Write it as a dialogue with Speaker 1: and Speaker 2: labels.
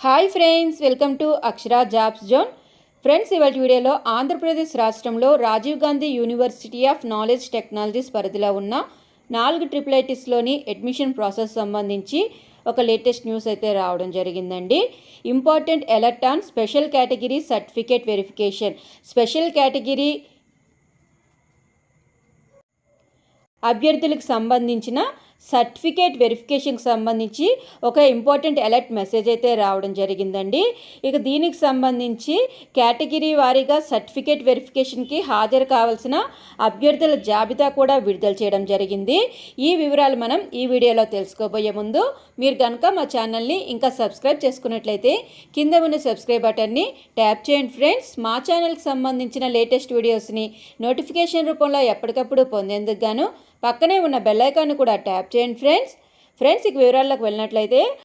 Speaker 1: Hi friends, welcome to Akshara jobs zone. Friends, ఇవాళ వీడియోలో ఆంధ్రప్రదేశ్ రాష్ట్రంలో Rajiv Gandhi university of knowledge technologies పరిధిలో ఉన్న 4 ట్రిపుల్ అడ్మిషన్ ప్రాసెస్ సంబంధించి ఒక లేటెస్ట్ న్యూస్ అయితే రావడం జరిగిందండి. Important alert on special category certificate verification. Special category అభ్యర్థులకు సంబంధించిన సర్టిఫికేట్ వెరిఫికేషన్కి సంబంధించి ఒక ఇంపార్టెంట్ అలర్ట్ మెసేజ్ అయితే రావడం జరిగిందండి. ఇక దీనికి సంబంధించి కేటగిరీ వారీగా సర్టిఫికేట్ వెరిఫికేషన్కి హాజరు కావాల్సిన అభ్యర్థుల జాబితా కూడా విడుదల చేయడం జరిగింది. ఈ వివరాలు మనం ఈ వీడియోలో తెలుసుకోబోయే ముందు మీరు కనుక మా ఛానల్ని ఇంకా సబ్స్క్రైబ్ చేసుకున్నట్లయితే కింద ఉన్న సబ్స్క్రైబ్ బటన్ని ట్యాప్ చేయండి ఫ్రెండ్స్. మా ఛానల్కి సంబంధించిన లేటెస్ట్ వీడియోస్ని నోటిఫికేషన్ రూపంలో ఎప్పటికప్పుడు పొందేందుకు గాను పక్కనే ఉన్న బెల్ ఐకాన్ కూడా ట్యాప్ చేయండి ఫ్రెండ్స్. ఇక వివరాల్లోకి వెళ్ళినట్లయితే